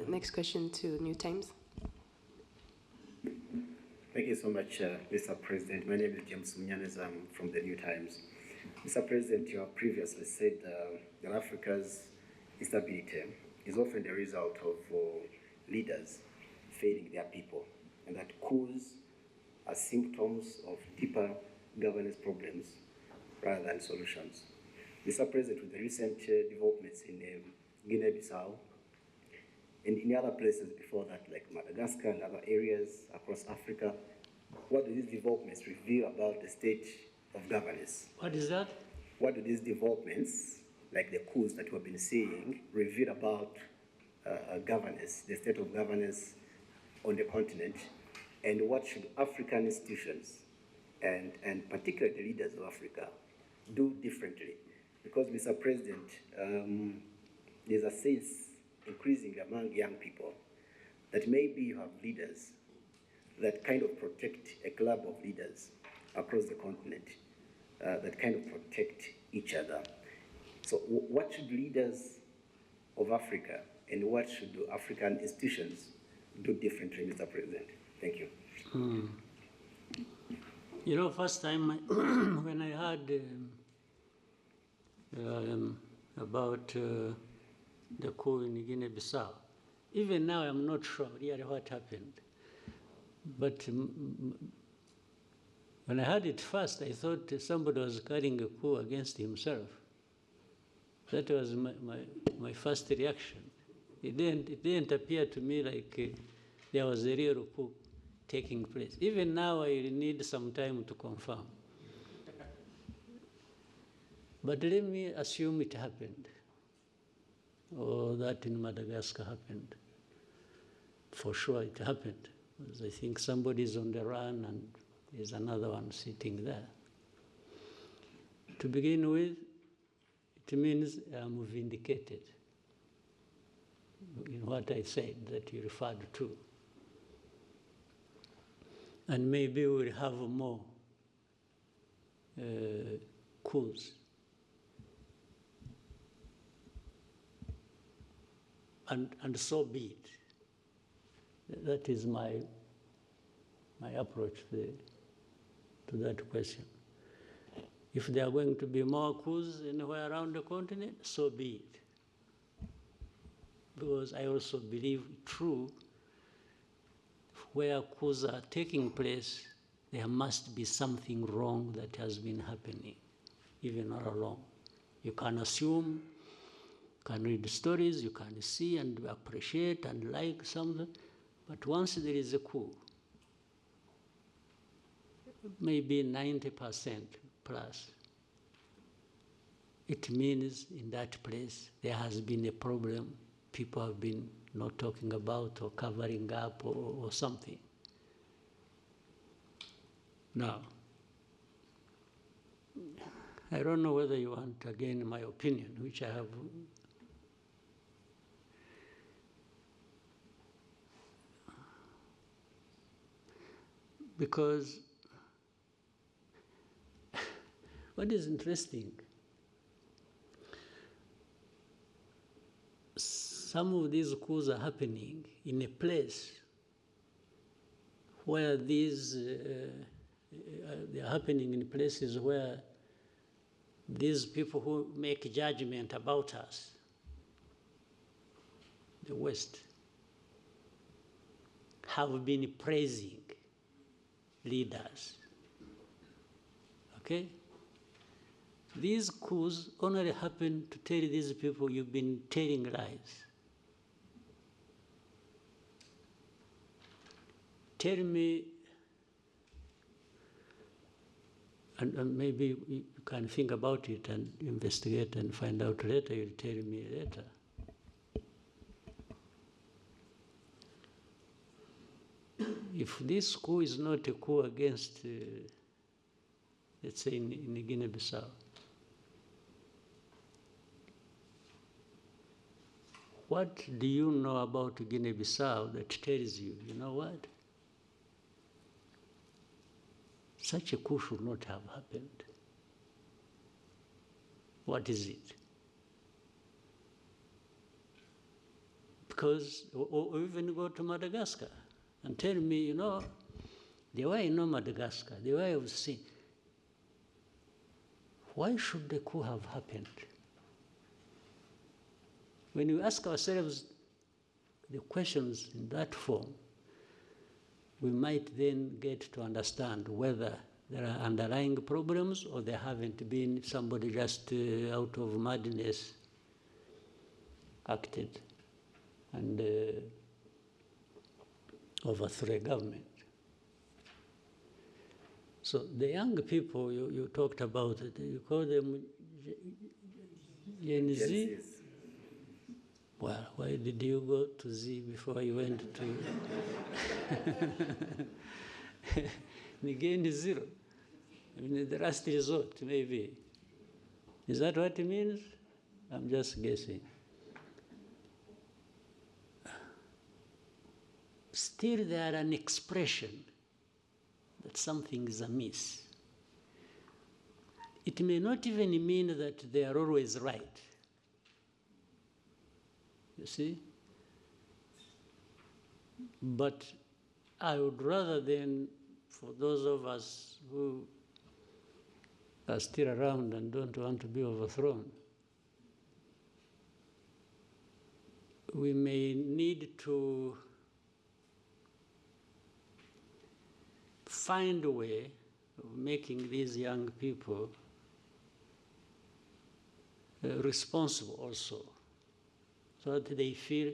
Next question to New Times. Thank you so much, Mr. President. My name is James Munyanez. I'm from the New Times. Mr. President, you have previously said that Africa's instability is often the result of leaders failing their people, and that coups are symptoms of deeper governance problems rather than solutions. Mr. President, with the recent developments in Guinea-Bissau and in other places before that, like Madagascar and other areas across Africa, what do these developments reveal about the state of governance? What is that? What do these developments, like the coups that we've been seeing, reveal about governance, the state of governance on the continent, and what should African institutions and particularly the leaders of Africa do differently? Because, Mr. President, there's a sense increasing among young people that maybe you have leaders that kind of protect a club of leaders across the continent that kind of protect each other. So what should leaders of Africa and what should African institutions do differently, Mr. President? Thank you. You know, first time when I heard about the coup in Guinea-Bissau, even now I'm not sure really what happened. But when I heard it first, I thought somebody was carrying a coup against himself. That was my first reaction. It didn't appear to me like there was a real coup taking place. Even now, I need some time to confirm. But let me assume it happened, or that in Madagascar happened. For sure it happened, because I think somebody's on the run and there's another one sitting there. To begin with, it means I'm vindicated in what I said that you referred to. And maybe we'll have more coups. And so be it. That is my approach to that question. If there are going to be more coups anywhere around the continent, so be it. Because I also believe true, where coups are taking place, there must be something wrong that has been happening, even all along. You can assume, you can read stories, you can see and appreciate and like something, but once there is a coup, maybe 90% plus, it means in that place there has been a problem people have been not talking about or covering up or something. Now, I don't know whether you want, again, my opinion, which I have. Because what is interesting, some of these coups are happening in a place where they are happening in places where these people who make judgment about us, the West, have been praising leaders. Okay? These coups only happen to tell these people you've been telling lies. Tell me, and maybe you can think about it and investigate and find out later, you'll tell me later. If this coup is not a coup against, let's say, in Guinea-Bissau, what do you know about Guinea-Bissau that tells you, you know what? Such a coup should not have happened. What is it? Because, or even go to Madagascar and tell me, you know, the way I know Madagascar, the way I've seen, why should the coup have happened? When we ask ourselves the questions in that form, we might then get to understand whether there are underlying problems or there haven't been somebody just out of madness acted and overthrew a government. So the young people you talked about, you call them Gen Z? Well, why did you go to Z before you went to Gen Zero? I mean, the last resort, maybe. Is that what it means? I'm just guessing. Still, they are an expression that something is amiss. It may not even mean that they are always right. You see? But I would rather than, for those of us who are still around and don't want to be overthrown, we may need to find a way of making these young people responsible also, so that they feel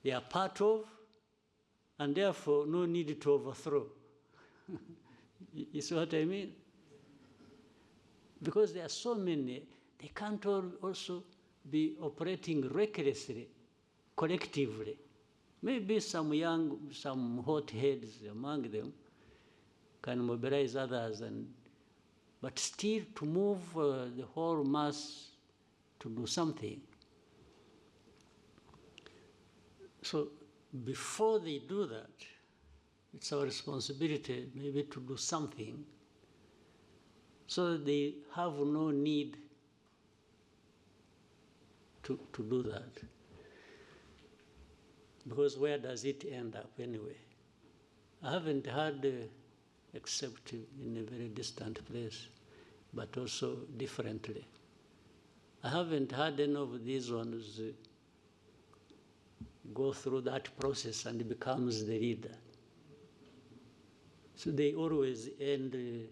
they are part of, and therefore no need to overthrow. You see what I mean? Because there are so many, they can't all also be operating recklessly, collectively. Maybe some young, some hot heads among them can mobilize others, but still to move the whole mass to do something. So before they do that, it's our responsibility maybe to do something so that they have no need to do that. Because where does it end up anyway? I haven't heard, except in a very distant place, but also differently. I haven't had any of these ones go through that process and becomes the leader. So they always end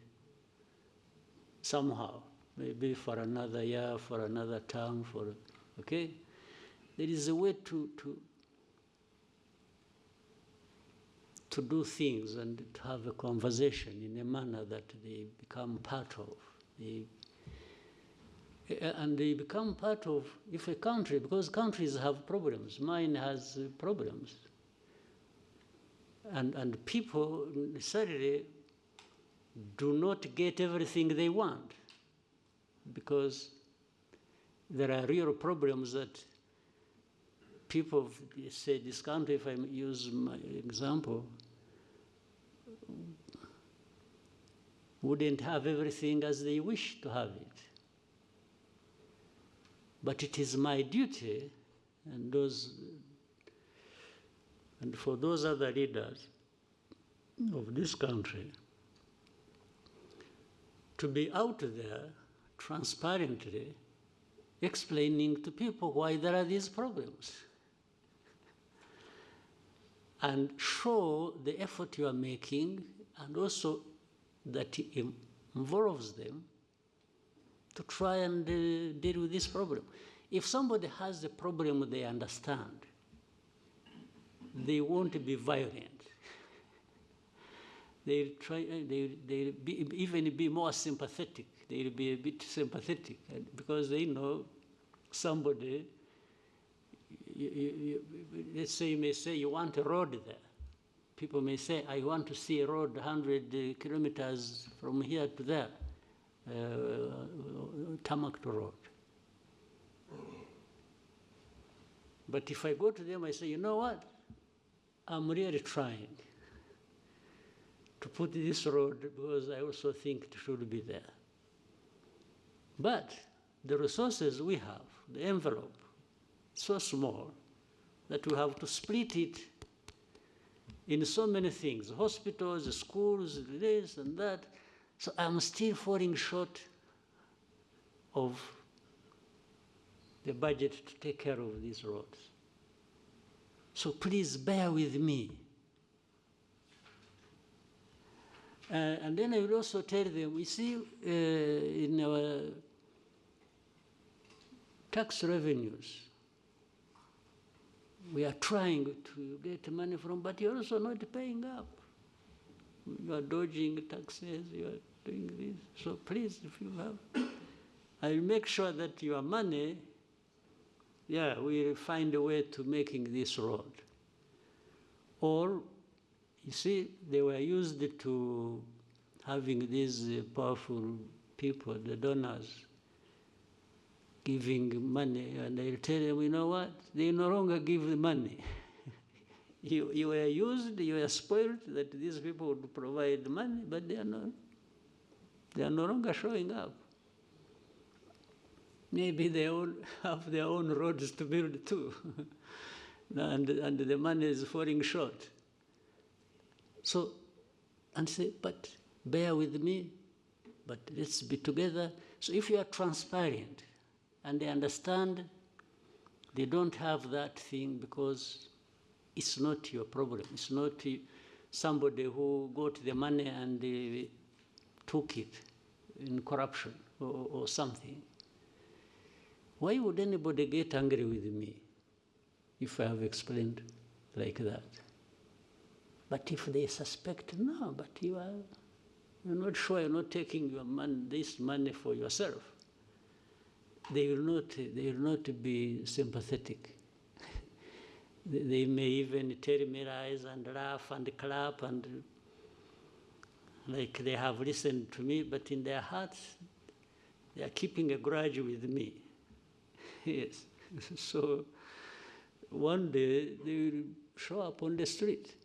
somehow, maybe for another year, for another term, okay? There is a way to do things and to have a conversation in a manner that they become part of. And they become part of, if a country, because countries have problems, mine has problems. And people necessarily do not get everything they want, because there are real problems that people, say this country, if I use my example, wouldn't have everything as they wish to have it. But it is my duty, and for those other leaders of this country, to be out there transparently explaining to people why there are these problems, and show the effort you are making, and also that it involves them to try and deal with this problem. If somebody has a problem they understand, they won't be violent. They'll even be more sympathetic. They'll be a bit sympathetic because they know somebody, let's say you may say you want a road there. People may say, I want to see a road 100 kilometers from here to there. Tarmac road. But if I go to them, I say, you know what? I'm really trying to put this road because I also think it should be there. But the resources we have, the envelope, so small that we have to split it in so many things, hospitals, schools, this and that. So I'm still falling short of the budget to take care of these roads. So please bear with me. And then I will also tell them, we see in our tax revenues, we are trying to get money from, but you're also not paying up. You are dodging taxes, you are doing this. So please, if you have, I'll make sure that your money, yeah, we'll find a way to making this road. Or, you see, they were used to having these powerful people, the donors, giving money, and they'll tell them, you know what, they no longer give the money. You were used, you were spoiled, that these people would provide money, but they are no longer showing up. Maybe they all have their own roads to build too, and the money is falling short. So, and say, but bear with me, but let's be together. So if you are transparent, and they understand they don't have that thing because it's not your problem. It's not somebody who got the money and they took it in corruption or something. Why would anybody get angry with me if I have explained like that? But if they suspect, no, but you're not sure, you're not taking your this money for yourself, they will not be sympathetic. They may even terrorize and laugh and clap and like they have listened to me, but in their hearts, they are keeping a grudge with me. Yes. So one day they will show up on the street.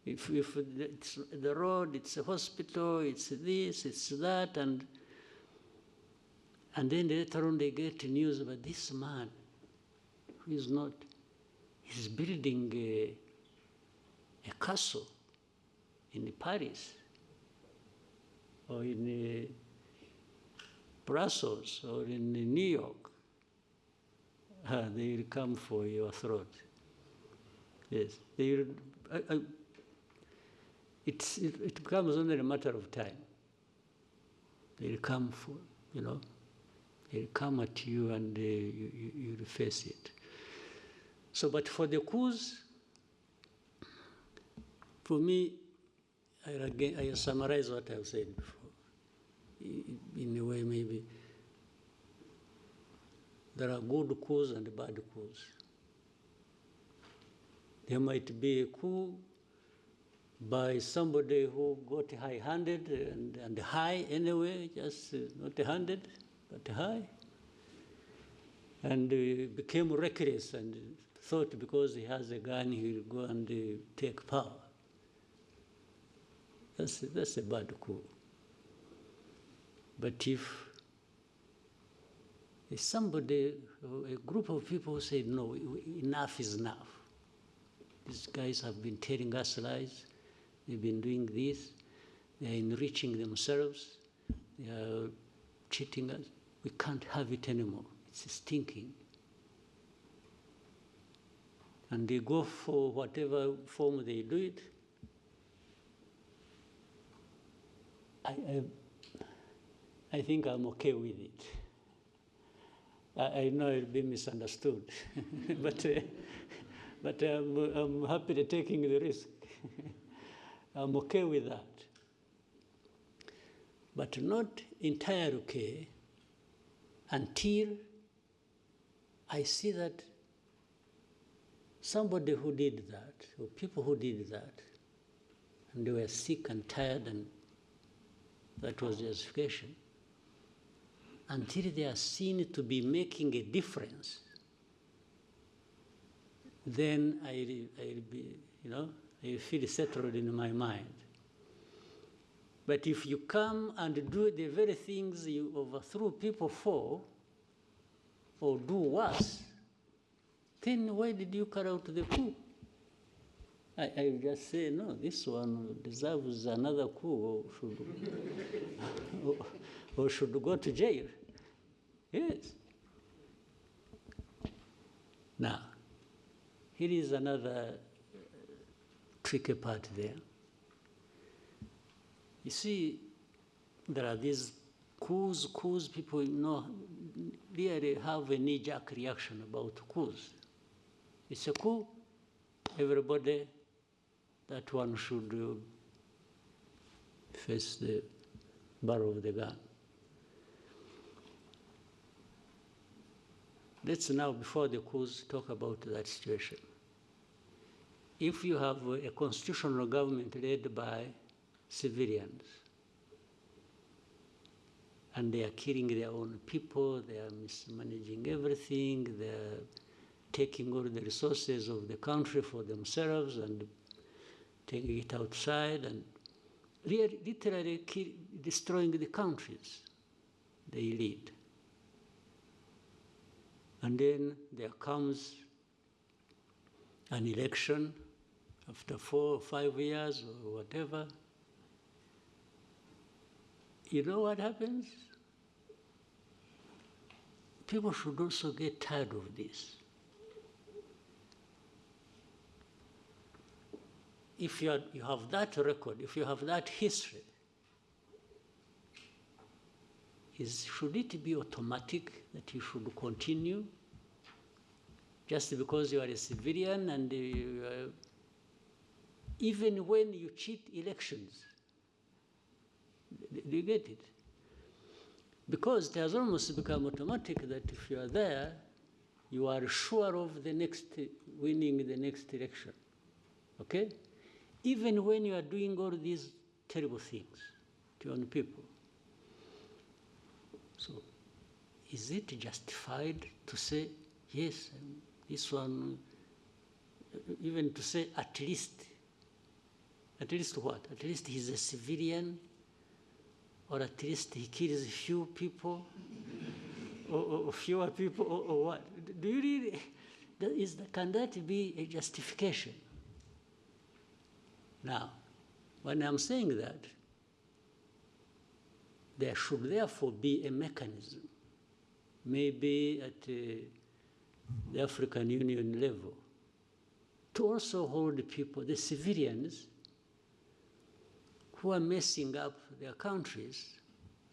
If it's the road, it's a hospital, it's this, it's that, and then later on they get news about this man who is not, he's building a castle in Paris or in Brussels or in New York. They will come for your throat. Yes, they will, it becomes only a matter of time. They'll come for, they'll come at you and you'll face it. So, but for the coups, for me, I summarize what I've said before. In a way, maybe, there are good coups and bad coups. There might be a coup by somebody who got high-handed and high anyway, just not 100, but high, and became reckless and thought because he has a gun he will go and take power. That's a bad coup. But if somebody, a group of people say, no, enough is enough. These guys have been telling us lies. They've been doing this. They're enriching themselves. They are cheating us. We can't have it anymore. It's stinking. And they go for whatever form they do it. I think I'm okay with it. I know it'll be misunderstood, but I'm happy to taking the risk. I'm okay with that. But not entirely okay until I see that somebody who did that, or people who did that, and they were sick and tired, and that was the justification, until they are seen to be making a difference, then I'll be, I feel settled in my mind. But if you come and do the very things you overthrew people for, or do worse, then why did you carry out the coup? I just say, no, this one deserves another coup or should go to jail. Yes. Now, here is another tricky part there. You see, there are these coups, people really have a knee-jerk reaction about coups. It's a coup, everybody, that one should face the barrel of the gun. Let's now, before the coups, talk about that situation. If you have a constitutional government led by civilians, and they are killing their own people, they are mismanaging everything, they are taking all the resources of the country for themselves and taking it outside and literally destroying the countries they lead. And then there comes an election after 4 or 5 years or whatever. You know what happens? People should also get tired of this. If you have that record, if you have that history, should it be automatic that you should continue just because you are a civilian and even when you cheat elections? Do you get it? Because it has almost become automatic that if you are there, you are sure of winning the next election. Okay? Even when you are doing all these terrible things to your own people. So, is it justified to say, yes, this one, even to say at least what? At least he's a civilian, or at least he kills few people, or fewer people, or what? Do you really, can that be a justification? Now, when I'm saying that, there should therefore be a mechanism, maybe at the African Union level, to also hold the people, the civilians, who are messing up their countries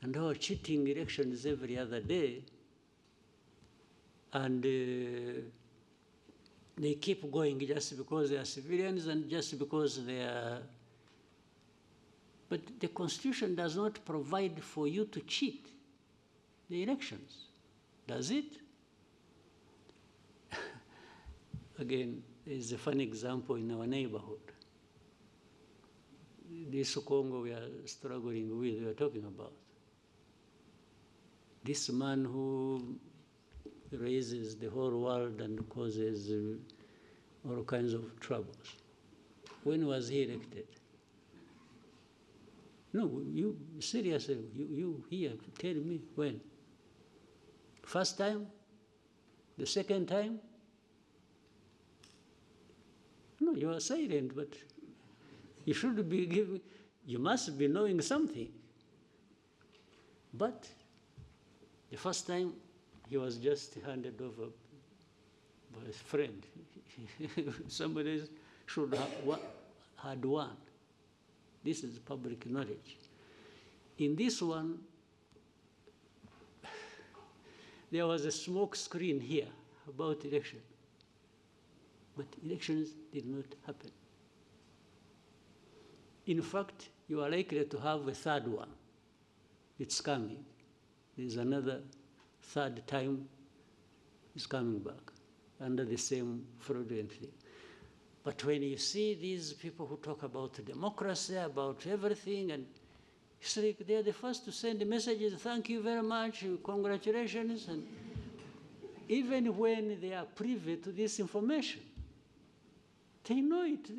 and who are cheating elections every other day, and they keep going just because they are civilians and just because they are. But the Constitution does not provide for you to cheat the elections, does it? Again, there's a funny example in our neighborhood. This Congo we are struggling with, we are talking about. This man who raises the whole world and causes all kinds of troubles. When was he elected? No, you seriously, you here, tell me when. First time? The second time? No, you are silent, but you should be giving, you must be knowing something. But the first time, he was just handed over by his friend. Somebody should have had won. This is public knowledge. In this one, there was a smoke screen here about election. But elections did not happen. In fact, you are likely to have a third one. It's coming. There's another third time it's coming back under the same fraudulent thing. But when you see these people who talk about democracy, about everything, and it's like they're the first to send messages, thank you very much, congratulations, and even when they are privy to this information, they know it.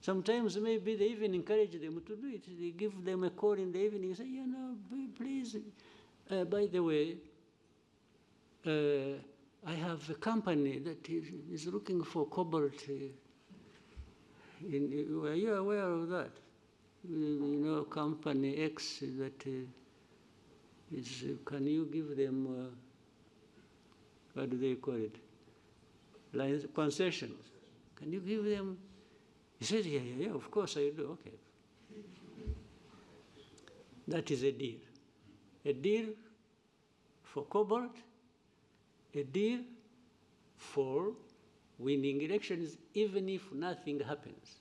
Sometimes maybe they even encourage them to do it. They give them a call in the evening and say, please, by the way, I have a company that is looking for cobalt. Are you aware of that? You know, company X that is, can you give them, what do they call it? Concessions. Can you give them? He said, yeah, of course I do, okay. That is a deal. A deal for cobalt, a deal for winning elections even if nothing happens,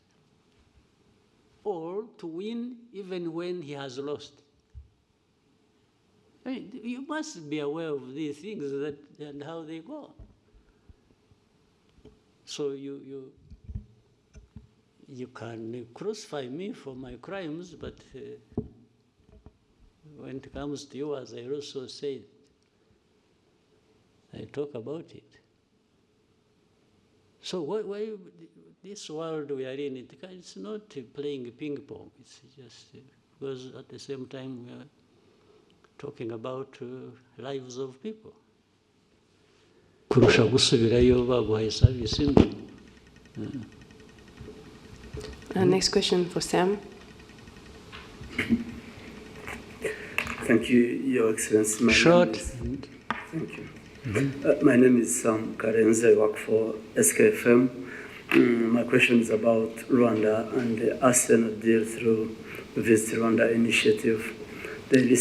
or to win even when he has lost. I mean, you must be aware of these things and how they go. So you can crucify me for my crimes, but when it comes to you, as I also said, I talk about it. So why this world we are in, it's not playing ping pong. It's just because at the same time we are talking about lives of people. Kurusha gusubirayo baguhaye service imwe. Next question for Sam. Thank you, Your Excellency. Short. Thank you. My name is Sam Karenze. I work for SKFM. My question is about Rwanda and the Arsenal deal through the Visit Rwanda Initiative.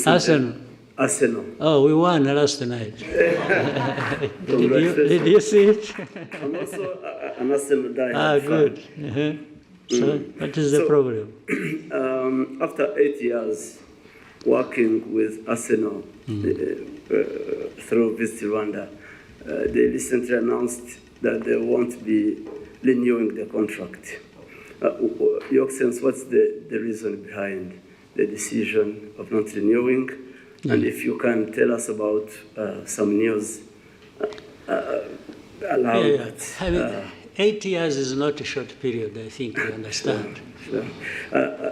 Arsenal. Oh, we won last night. Did you see it? I'm also an Arsenal diehard good. So, what is the problem? After 8 years working with Arsenal through Visit Rwanda, they recently announced that they won't be renewing the contract. Your Excellency, what's the reason behind the decision of not renewing? And if you can tell us about some news allowed. I mean, 8 years is not a short period, I think you understand. Sure.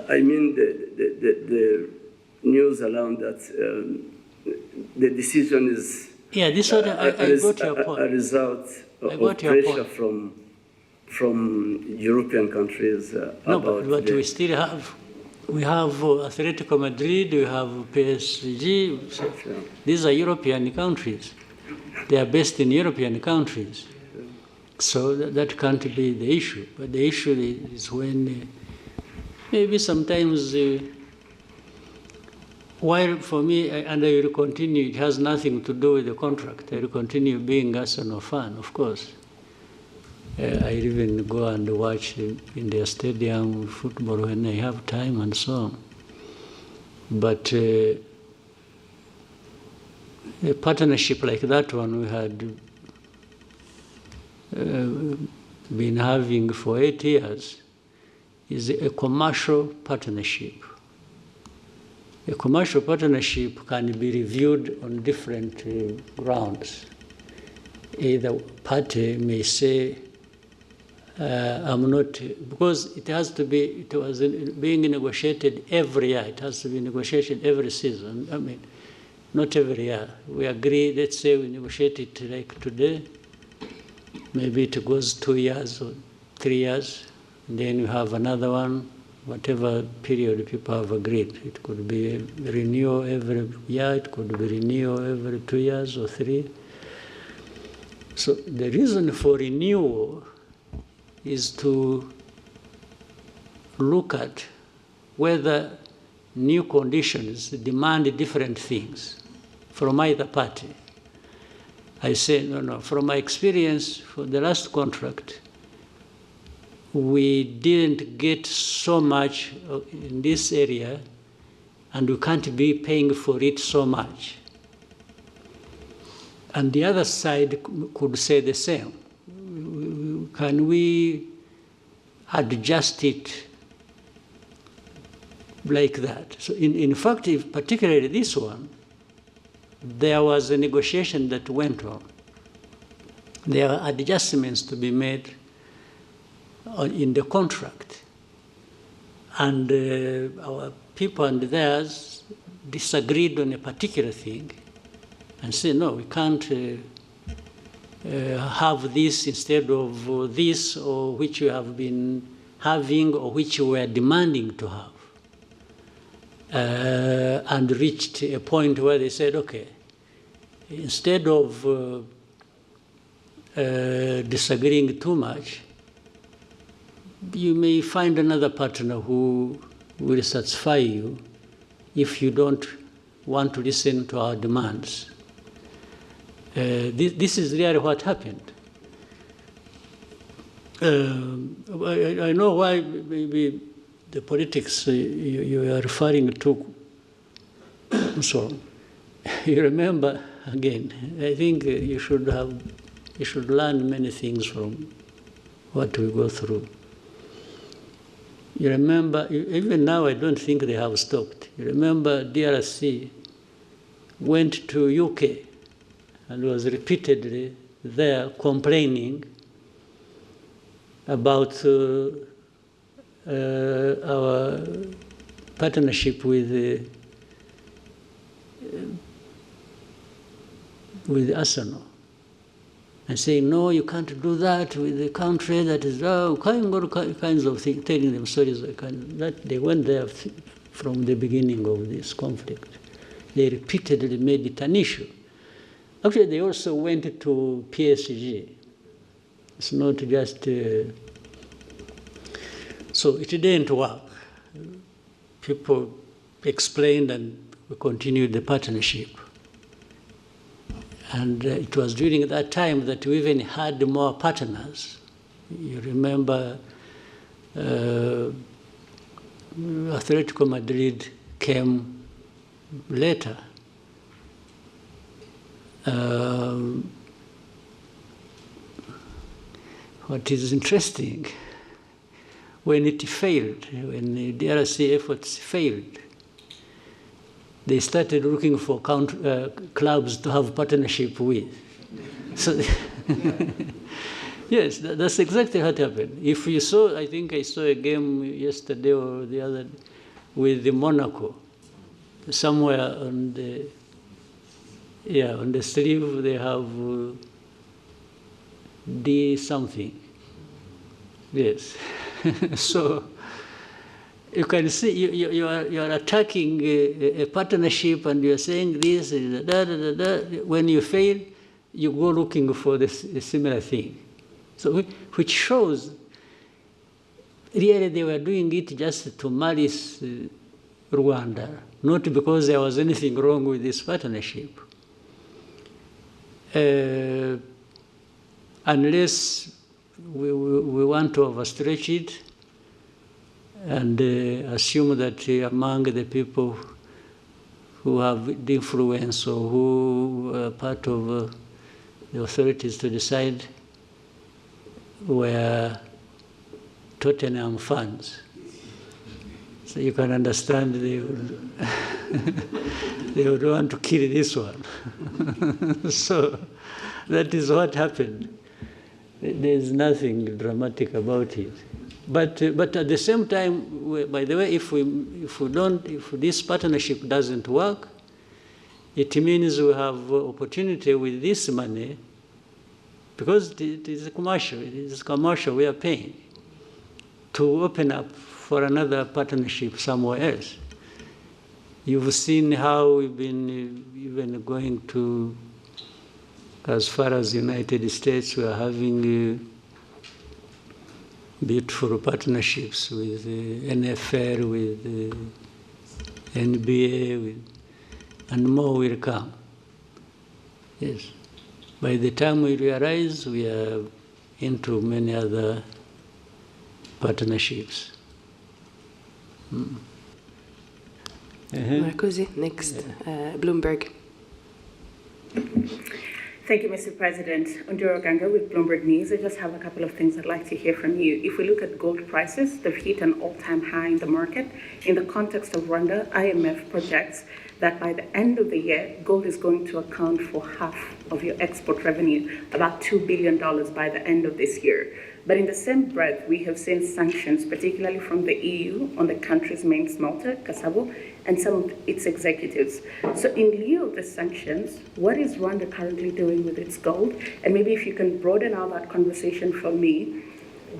I mean the news around that the decision is this one, I got your point. A result of pressure from European countries but we still have. We have Atletico Madrid, we have PSG. These are European countries. They are based in European countries. So that can't be the issue. But the issue is when maybe sometimes, while for me, and I will continue, it has nothing to do with the contract. I will continue being Arsenal fan, of course. I even go and watch in their stadium football when I have time and so on. But a partnership like that one we had been having for 8 years is a commercial partnership. A commercial partnership can be reviewed on different grounds. Either party may say, I'm not, because it has to be, it was being negotiated every year. It has to be negotiated every season. I mean, not every year. We agree, let's say we negotiate it like today. Maybe it goes 2 years or 3 years. Then you have another one, whatever period people have agreed. It could be renewal every year. It could be renewal every 2 years or 3. So the reason for renewal is to look at whether new conditions demand different things from either party. I say, no. From my experience for the last contract, we didn't get so much in this area, and we can't be paying for it so much. And the other side could say the same. Can we adjust it like that? So in fact, particularly this one, there was a negotiation that went on. There are adjustments to be made in the contract. And our people and theirs disagreed on a particular thing and said, no, we can't have this instead of this, or which you have been having, or which you were demanding to have. And reached a point where they said, okay, instead of disagreeing too much, you may find another partner who will satisfy you if you don't want to listen to our demands. This is really what happened. I know why maybe the politics you are referring to. So you remember again. I think you should learn many things from what we go through. You remember, even now I don't think they have stopped. You remember DRC went to UK and was repeatedly there complaining about our partnership with Arsenal, and saying, no, you can't do that with the country that is, kinds of things, telling them stories that they went there from the beginning of this conflict. They repeatedly made it an issue. Actually, they also went to PSG. It's not just... so it didn't work. People explained and we continued the partnership. And it was during that time that we even had more partners. You remember Atletico Madrid came later. What is interesting, when it failed, when the DRC efforts failed, they started looking for clubs to have partnership with. So, yes, that's exactly what happened. If you saw, I think I saw a game yesterday or the other with the Monaco. Somewhere on the sleeve they have D something. Yes. So you can see you are attacking a partnership and you are saying this, When you fail, you go looking for a similar thing. So which shows really they were doing it just to malice Rwanda, not because there was anything wrong with this partnership. Unless we want to overstretch it and assume that among the people who have the influence or who are part of the authorities to decide were Tottenham fans. So you can understand they would want to kill this one. So that is what happened. There's nothing dramatic about it. But at the same time, by the way, if this partnership doesn't work, it means we have opportunity with this money, because it is commercial, we are paying, to open up for another partnership somewhere else. You've seen how we've been even going to, as far as the United States, we are having beautiful partnerships with NFL, with NBA, and more will come. Yes. By the time we realize, we are into many other partnerships. Marcosi, next. Bloomberg. Thank you, Mr. President. Onduro Ganga with Bloomberg News. I just have a couple of things I'd like to hear from you. If we look at gold prices, they've hit an all-time high in the market. In the context of Rwanda, IMF projects that by the end of the year, gold is going to account for half of your export revenue, about $2 billion by the end of this year. But in the same breath, we have seen sanctions, particularly from the EU, on the country's main smelter, Kasabo, and some of its executives. So in lieu of the sanctions, what is Rwanda currently doing with its gold? And maybe if you can broaden out that conversation for me,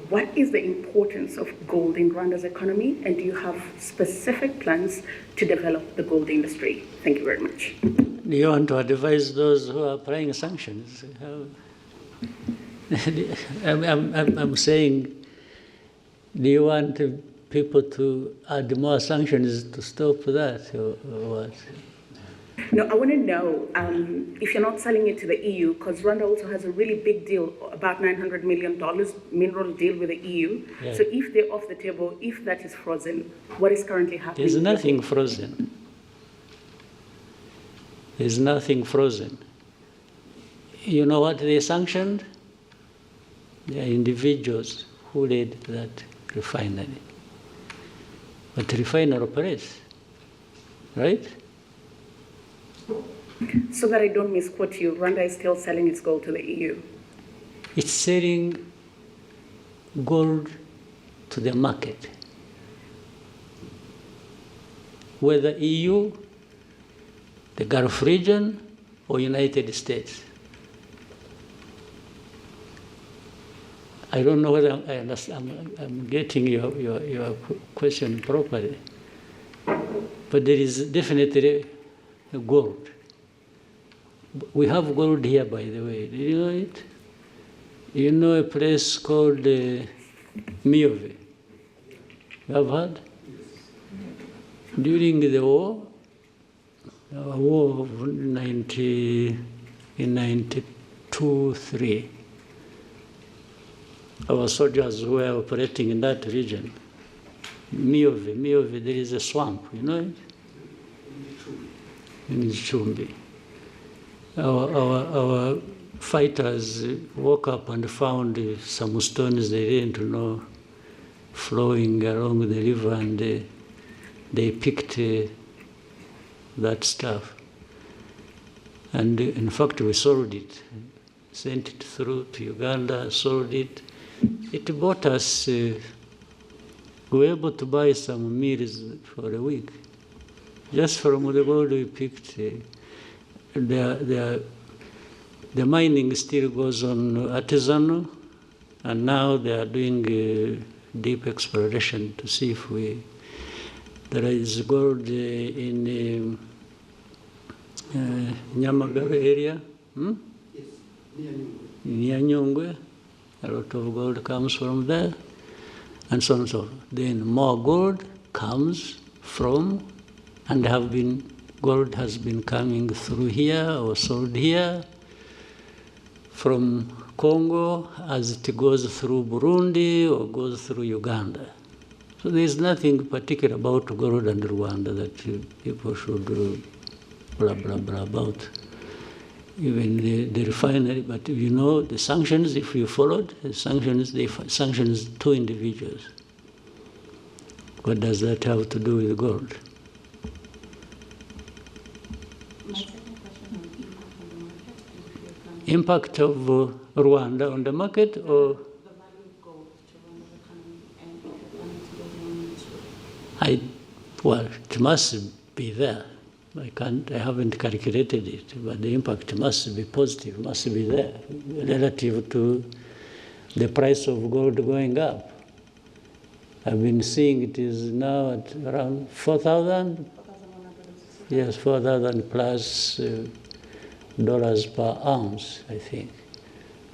what is the importance of gold in Rwanda's economy, and do you have specific plans to develop the gold industry? Thank you very much. Do you want to advise those who are applying sanctions? I'm saying, do you want people to add more sanctions to stop that, or what? No, I want to know if you're not selling it to the EU, because Rwanda also has a really big deal, about $900 million mineral deal with the EU. Yeah. So if they're off the table, if that is frozen, what is currently happening? There's nothing frozen. There's nothing frozen. You know what they sanctioned? They are individuals who led that refinery. But the refinery operates, right? So that I don't misquote you, Rwanda is still selling its gold to the EU? It's selling gold to the market. Whether EU, the Gulf region, or United States. I don't know whether I'm getting your question properly, but there is definitely gold. We have gold here, by the way. Do you know it? You know a place called Miove? You have heard? During the war of 1992-3, our soldiers who were operating in that region, Miove, there is a swamp, you know it? In Chumbi. Our fighters woke up and found some stones they didn't know flowing along the river, and they picked that stuff. And in fact, we sold it, sent it through to Uganda, sold it. It bought us, we were able to buy some meals for a week, just from the gold we picked. The mining still goes on artisanal, and now they are doing deep exploration to see if there is gold in Nyamagabe area, near Nyungwe. A lot of gold comes from there, and so on and so forth. Then more gold comes from, and gold has been coming through here or sold here from Congo as it goes through Burundi or goes through Uganda. So there's nothing particular about gold and Rwanda that people should blah, blah, blah about. Even the refinery, but you know the sanctions, if you followed, the sanctions, they sanctions 2 individuals. What does that have to do with gold? Impact of Rwanda on the market, or? The value of gold to Rwanda's economy, and if you're planning to get more into it. Well, it must be there. I haven't calculated it, but the impact must be positive, must be there, relative to the price of gold going up. I've been seeing it is now at around 4,000. Yes, 4,000 plus dollars per ounce, I think.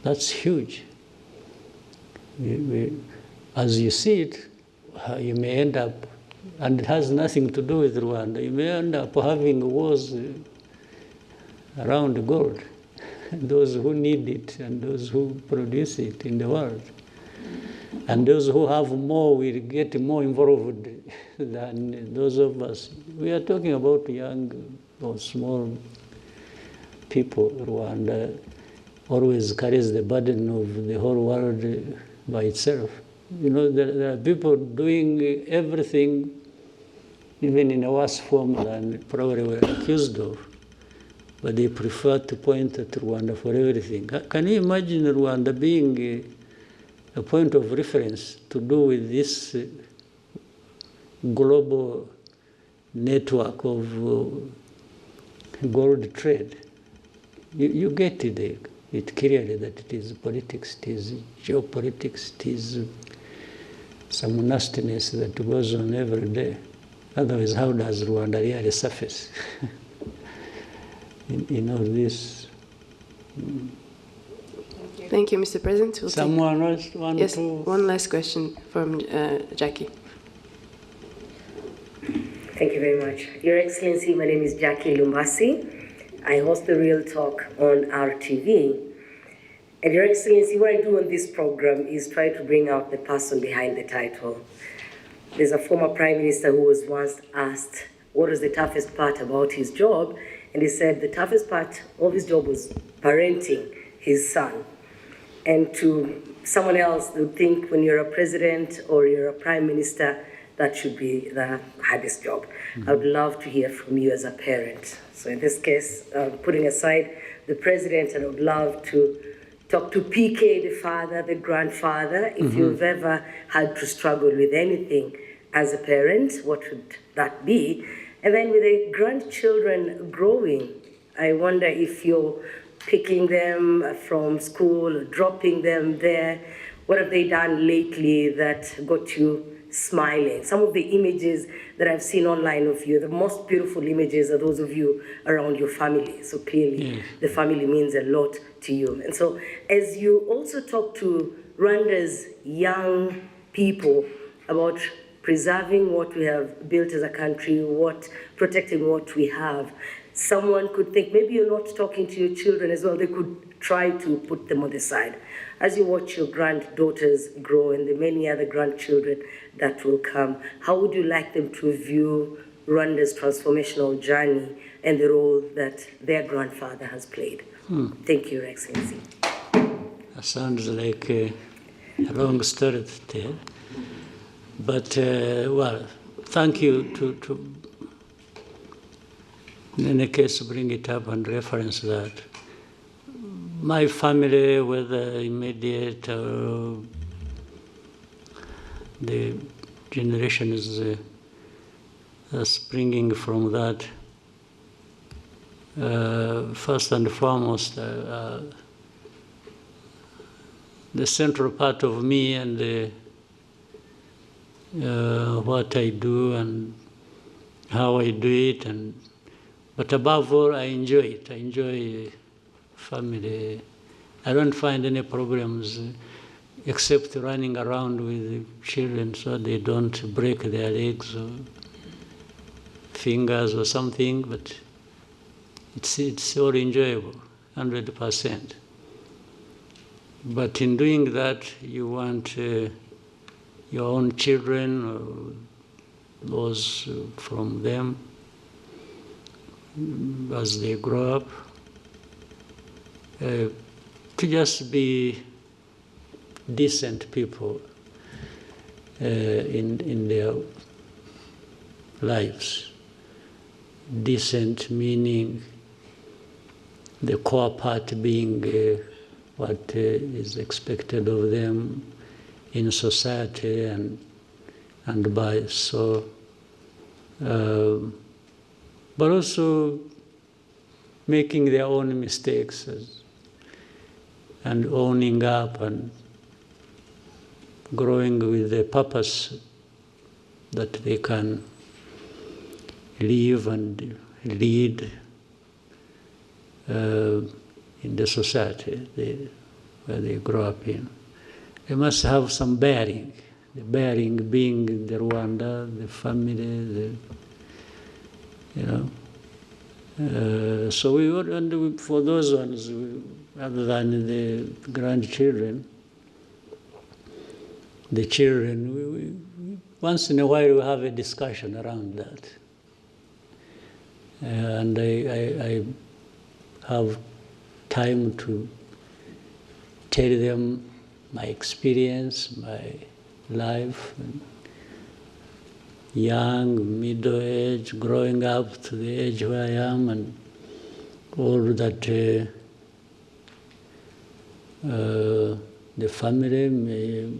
That's huge. As you see it, you may end up, and it has nothing to do with Rwanda, you may end up having wars around gold, those who need it and those who produce it in the world. And those who have more will get more involved than those of us. We are talking about young or small people. Rwanda always carries the burden of the whole world by itself. You know, there are people doing everything, even in a worse form than probably we're accused of, but they prefer to point at Rwanda for everything. Can you imagine Rwanda being a point of reference to do with this global network of gold trade, you get it clearly that it is politics, it is geopolitics, it is some nastiness that goes on every day. Otherwise, how does Rwanda really surface in all this? Thank you, Mr. President. We'll Someone else want yes, to? one last question from Jackie. Thank you very much. Your Excellency, my name is Jackie Lumbasi. I host the Real Talk on RTV. And Your Excellency, what I do on this program is try to bring out the person behind the title. There's a former Prime Minister who was once asked what was the toughest part about his job, and he said the toughest part of his job was parenting his son. And to someone else, they would think when you're a president or you're a prime minister, that should be the hardest job. Mm-hmm. I would love to hear from you as a parent. So in this case, putting aside the president, I would love to talk to PK, the father, the grandfather. If mm-hmm. you've ever had to struggle with anything as a parent, what would that be? And then with the grandchildren growing, I wonder if you're picking them from school, or dropping them there. What have they done lately that got you smiling? Some of the images that I've seen online of you, the most beautiful images are those of you around your family. So clearly, the family means a lot to you. And so as you also talk to Rwanda's young people about preserving what we have built as a country, protecting what we have, someone could think maybe you're not talking to your children as well. They could try to put them on the side. As you watch your granddaughters grow and the many other grandchildren that will come, how would you like them to view Rwanda's transformational journey and the role that their grandfather has played? Thank you, Your Excellency. That sounds like a long story to tell. But, well, thank you to in any case, bring it up and reference that. My family, whether immediate or the generations springing from that, first and foremost, the central part of me and what I do and how I do it, but above all, I enjoy it. I enjoy family. I don't find any problems except running around with children so they don't break their legs or fingers or something, but it's all enjoyable, 100%. But in doing that, you want your own children or those from them, as they grow up, to just be decent people in their lives. Decent meaning the core part being what is expected of them in society and by so. But also making their own mistakes and owning up and growing with a purpose that they can live and lead in the society where they grow up in. They must have some bearing, the bearing being the Rwanda, the family, so we would, and for those ones, other than the grandchildren, the children, we once in a while we have a discussion around that. And I have time to tell them my experience, my life, young, middle age, growing up to the age where I am, and all that the family,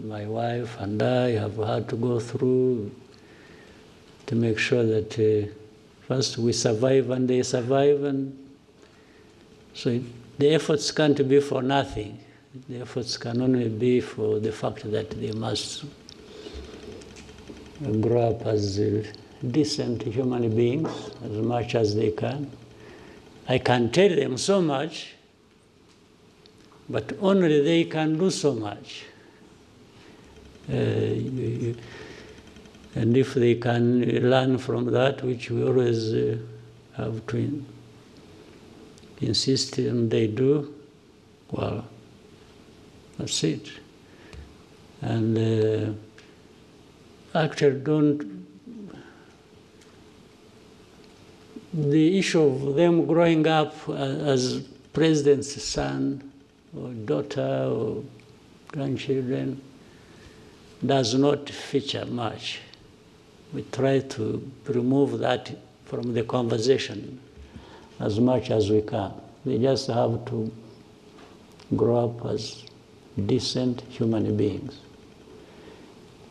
my wife and I have had to go through to make sure that first we survive and they survive. And so the efforts can't be for nothing. The efforts can only be for the fact that they must grow up as decent human beings as much as they can. I can tell them so much, but only they can do so much. And if they can learn from that, which we always have to insist and they do, well, that's it. And actually the issue of them growing up as president's son or daughter or grandchildren does not feature much. We try to remove that from the conversation as much as we can. They just have to grow up as decent human beings.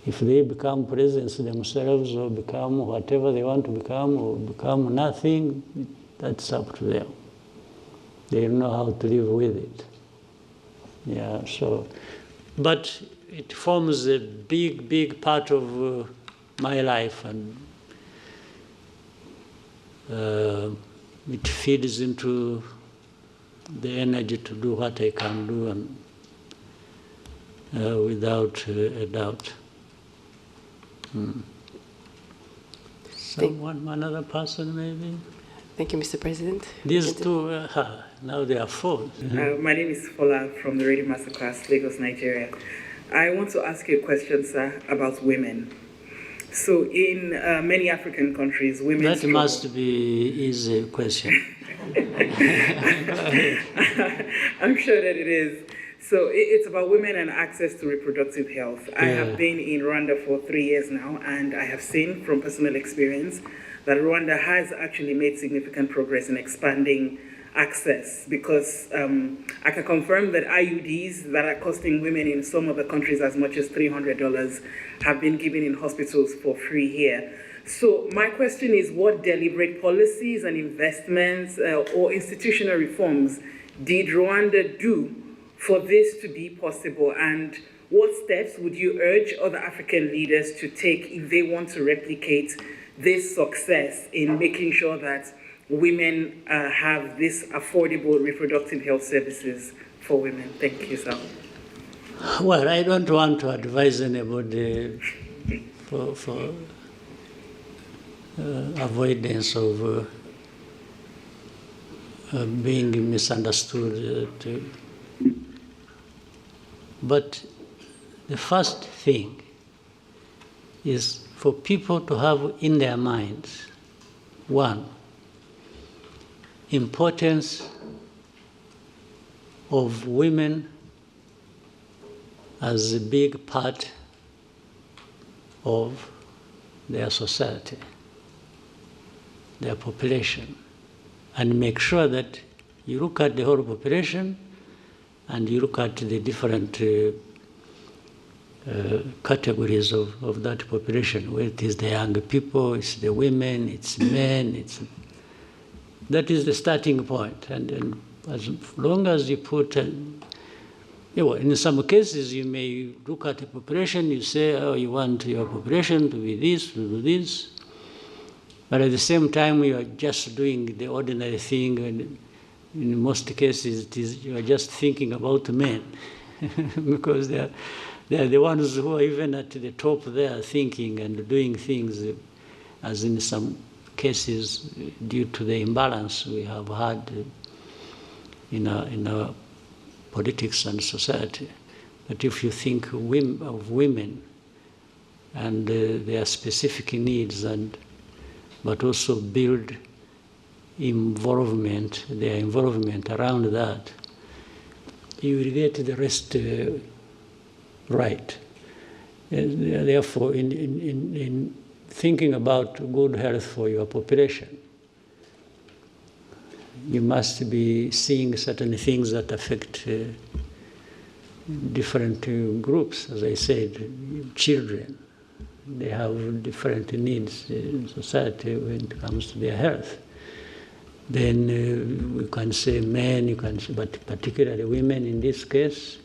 If they become presidents themselves or become whatever they want to become or become nothing, that's up to them. They know how to live with it. Yeah, so, but it forms a big, big part of my life, and it feeds into the energy to do what I can do, and without a doubt. Someone, another person maybe? Thank you, Mr. President. These two, now they are four. My name is Fola from the Radio Masterclass, Lagos, Nigeria. I want to ask you a question, sir, about women. So in many African countries, women That struggle. must be easy question. I'm sure that it is. So it's about women and access to reproductive health. I have been in Rwanda for 3 years now, and I have seen from personal experience that Rwanda has actually made significant progress in expanding access, because I can confirm that IUDs that are costing women in some of the countries as much as $300 have been given in hospitals for free here. So my question is, what deliberate policies and investments or institutional reforms did Rwanda do for this to be possible? And what steps would you urge other African leaders to take if they want to replicate this success in making sure that women have this affordable reproductive health services for women? Thank you, sir. Well, I don't want to advise anybody for avoidance of being misunderstood. But the first thing is for people to have in their minds, one, importance of women as a big part of their society, their population, and make sure that you look at the whole population and you look at the different categories of that population, where it is the young people, it's the women, it's men, that is the starting point. And as long as you put, in some cases you may look at the population, you say, oh, you want your population to be this, to do this, but at the same time you are just doing the ordinary thing, and in most cases you are just thinking about men, because they are the ones who are even at the top there thinking and doing things, as in some cases, due to the imbalance we have had in our politics and society. But if you think of women and their specific needs, but also build their involvement around that, you will get the rest right. And therefore, in thinking about good health for your population, you must be seeing certain things that affect different groups, as I said, children. They have different needs in society when it comes to their health. Then we can say men, you can say, but particularly women in this case,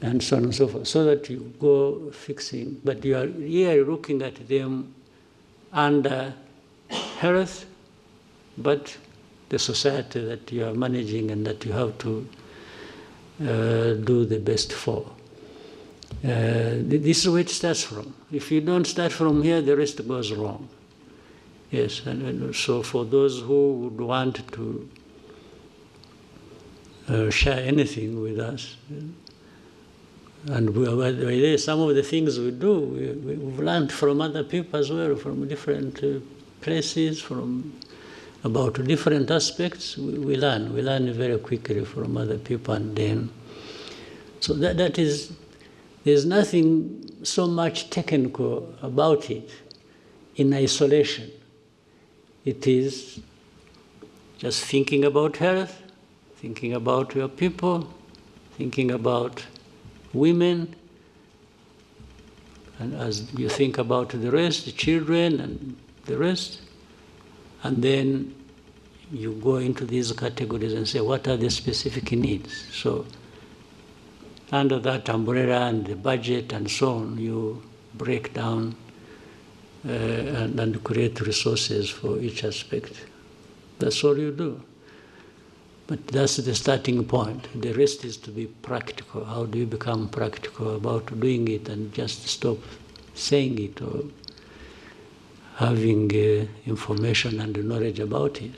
and so on and so forth, so that you go fixing. But you are here looking at them under health, but the society that you are managing and that you have to do the best for. This is where it starts from. If you don't start from here, the rest goes wrong. Yes, and so for those who would want to share anything with us, and some of the things we do, we've learned from other people as well, from different places, about different aspects. We learn very quickly from other people, and then, so that is, there's nothing so much technical about it in isolation. It is just thinking about health, thinking about your people, thinking about women, and as you think about the rest, the children and the rest, and then you go into these categories and say, what are the specific needs? So under that umbrella and the budget and so on, you break down and create resources for each aspect. That's all you do. But that's the starting point. The rest is to be practical. How do you become practical about doing it and just stop saying it or having information and knowledge about it?